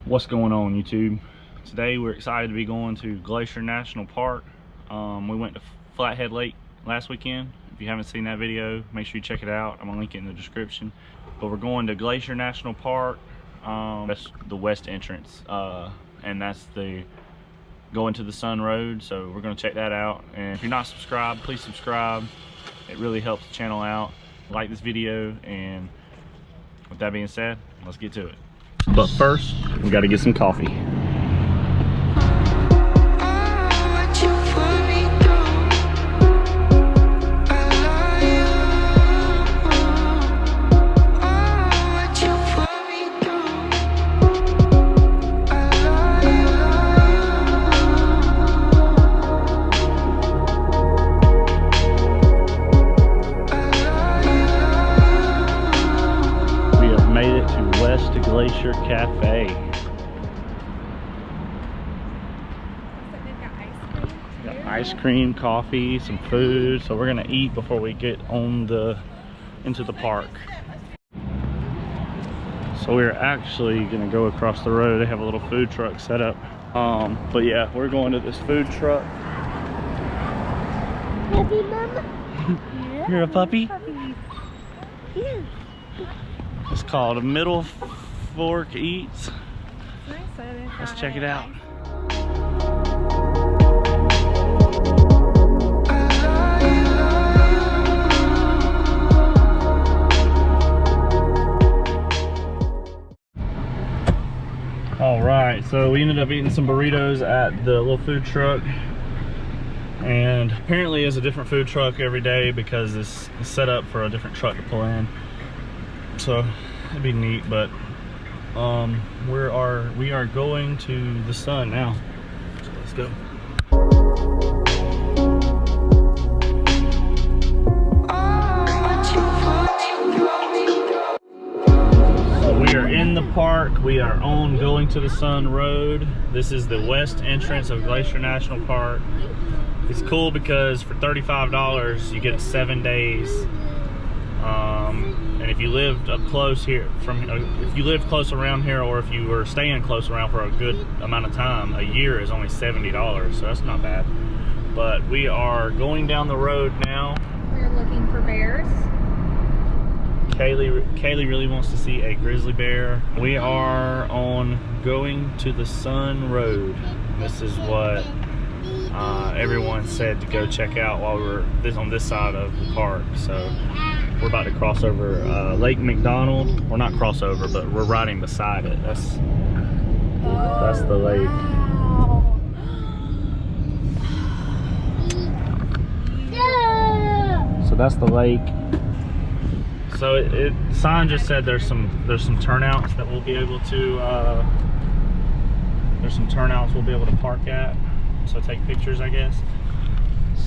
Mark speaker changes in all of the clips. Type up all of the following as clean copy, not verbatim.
Speaker 1: What's going on, YouTube? Today we're excited to be going to Glacier National Park. We went to Flathead Lake last weekend. If you haven't seen that video, make sure you check it out. I'm gonna link it in the description. But we're going to Glacier National Park. That's the west entrance, and that's the Going to the Sun Road. So we're gonna check that out. And if you're not subscribed, please subscribe. It really helps the channel out. Like this video, and with that being said, let's get to it. But first, we got to get some coffee. We have made it to West Glacier Cafe. Got ice cream, coffee, some food. So we're gonna eat before we get on into the park. So we're actually gonna go across the road. They have a little food truck set up. But yeah, we're going to this food truck.
Speaker 2: Puppy, Mama? Yeah.
Speaker 1: You're a puppy?
Speaker 2: Puppy. Yeah.
Speaker 1: It's called Middle Fork Eats.
Speaker 2: Nice.
Speaker 1: Let's check it out. All right, so we ended up eating some burritos at the little food truck, and apparently it's a different food truck every day because it's set up for a different truck to pull in. So it'd be neat, but we are going to the sun now. So let's go. So we are in the park. We are on Going to the Sun Road. This is the west entrance of Glacier National Park. It's cool because for $35 you get 7 days. And if you lived up close here, if you live close around here, or if you were staying close around for a good amount of time, a year is only $70, so that's not bad. But we are going down the road now.
Speaker 2: We're looking for bears.
Speaker 1: Kaylee really wants to see a grizzly bear. We are on Going to the Sun Road. This is what everyone said to go check out while we were on this side of the park. So we're about to cross over Lake McDonald. We're not cross over, but we're riding beside it. That's the lake.
Speaker 2: Yeah.
Speaker 1: So that's the lake. So the sign just said there's some turnouts that we'll be able to park at. So take pictures, I guess.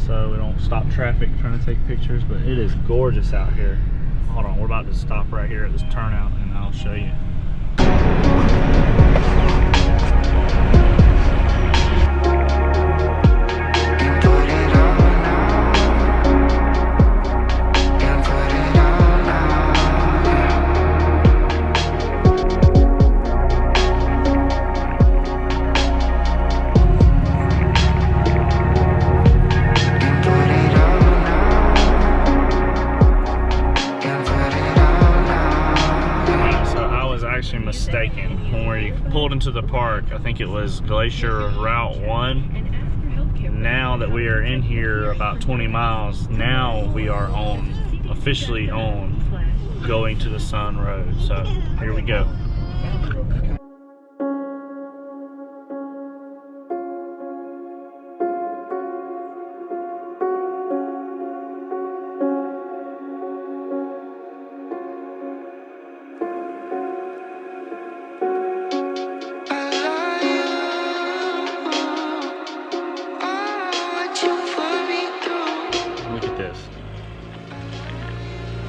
Speaker 1: So we don't stop traffic trying to take pictures, but it is gorgeous out here. Hold on, we're about to stop right here at this turnout and I'll show you. Mistaken. When we pulled into the park, I think it was Glacier Route 1. Now that we are in here about 20 miles, now we are officially on Going to the Sun Road. So here we go.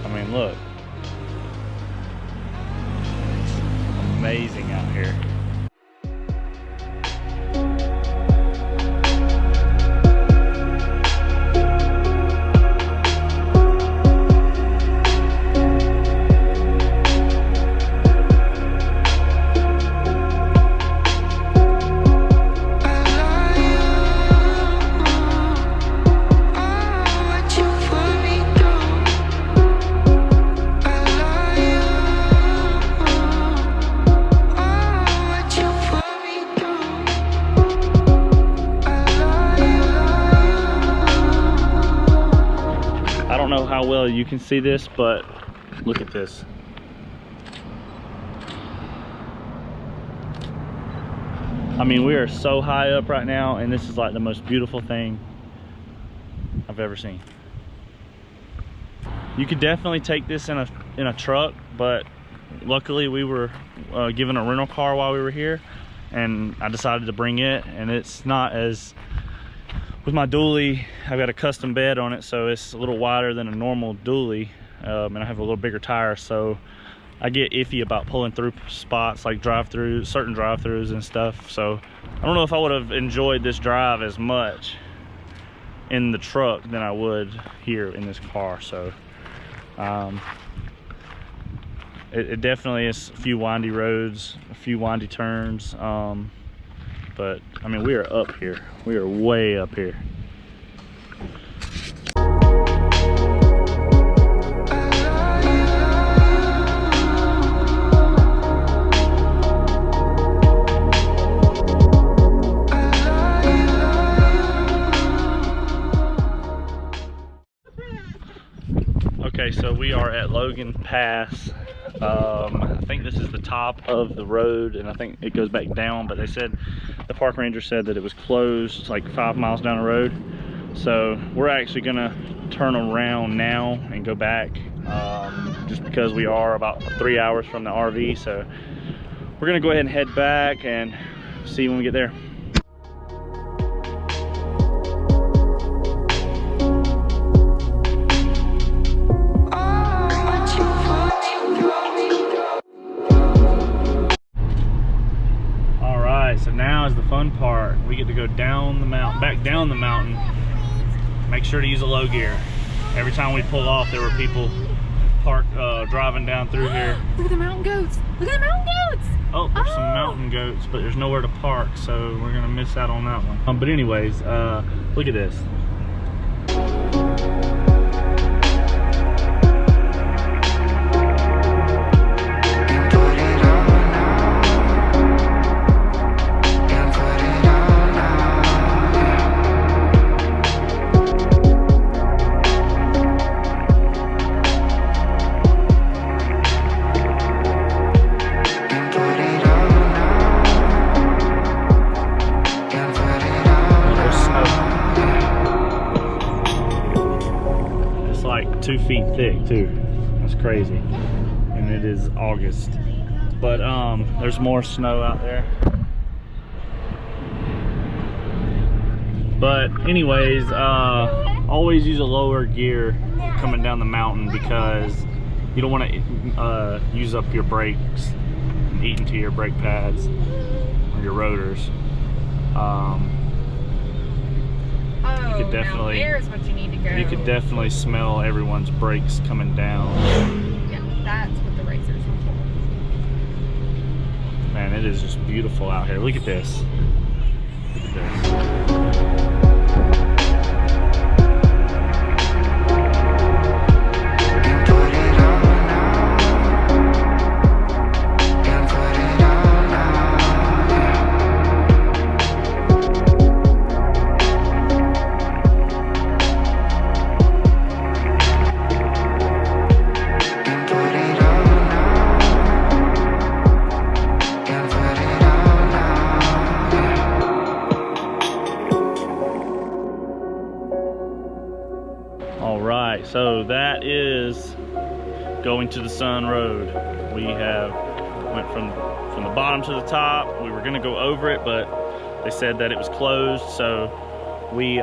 Speaker 1: I mean, look. Amazing out here. tell you can see this, but look at this. I mean, we are so high up right now, and this is like the most beautiful thing I've ever seen. You could definitely take this in a truck, but luckily we were given a rental car while we were here, and I decided to bring it. And it's not as, with my dually, I've got a custom bed on it, so it's a little wider than a normal dually, and I have a little bigger tire, so I get iffy about pulling through spots like certain drive-throughs and stuff. So I don't know if I would have enjoyed this drive as much in the truck than I would here in this car. So it definitely is a few windy roads, a few windy turns, but I mean, we are up here. We are way up here. Okay, so we are at Logan Pass. I think this is the top of the road, and I think it goes back down, but they said, the park ranger said that it was closed like 5 miles down the road. So we're actually gonna turn around now and go back, just because we are about 3 hours from the RV. So we're gonna go ahead and head back and see when we get there. So now is the fun part. We get to go down the mountain, back down the mountain. Make sure to use a low gear. Every time we pull off, there were people driving down through here.
Speaker 2: Look at the mountain goats. Look at the mountain goats.
Speaker 1: Oh, there's some mountain goats, but there's nowhere to park, so we're gonna miss out on that one. But anyways, look at this. Like 2 feet thick too. That's crazy. And it is August, but there's more snow out there. But anyways, always use a lower gear coming down the mountain, because you don't want to use up your brakes and eat into your brake pads or your rotors. You could definitely,
Speaker 2: there's what you need to go.
Speaker 1: You could definitely smell everyone's brakes coming down.
Speaker 2: Yeah, that's what the racers are for.
Speaker 1: Man, it is just beautiful out here. Look at this. Look at this. Alright, so that is Going to the Sun Road. We have went from the bottom to the top. We were gonna go over it, but they said that it was closed, so we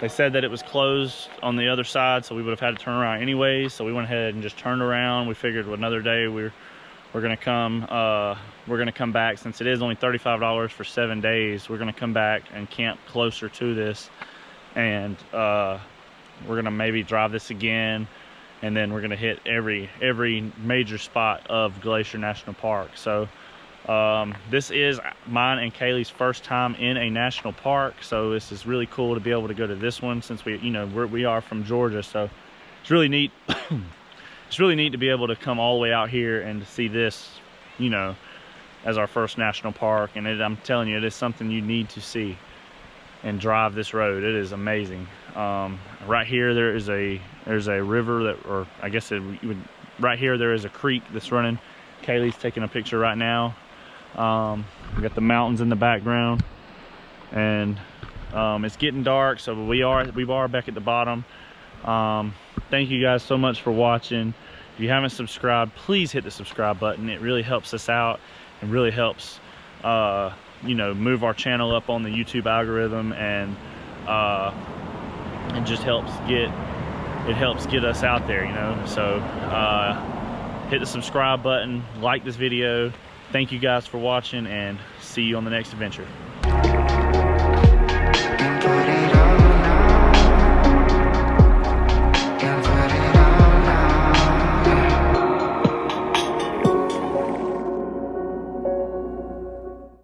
Speaker 1: they said that it was closed on the other side, so we would have had to turn around anyways. So we went ahead and just turned around. We figured another day we're gonna come back, since it is only $35 for 7 days. We're gonna come back and camp closer to this, and we're gonna maybe drive this again, and then we're gonna hit every major spot of Glacier National Park. So this is mine and Kaylee's first time in a national park, so this is really cool to be able to go to this one, since we are from Georgia. So it's really neat. It's really neat to be able to come all the way out here and to see this, as our first national park. And I'm telling you, it is something you need to see. and drive this road. It is amazing. Right here there's a river that, or I guess right here there is a creek that's running. Kaylee's taking a picture right now. We got the mountains in the background, and it's getting dark, so we are back at the bottom. Thank you guys so much for watching. If you haven't subscribed, please hit the subscribe button. It really helps us out and really helps you know, move our channel up on the YouTube algorithm, and it just helps get us out there, you know. So hit the subscribe button, like this video. Thank you guys for watching, and see you on the next adventure.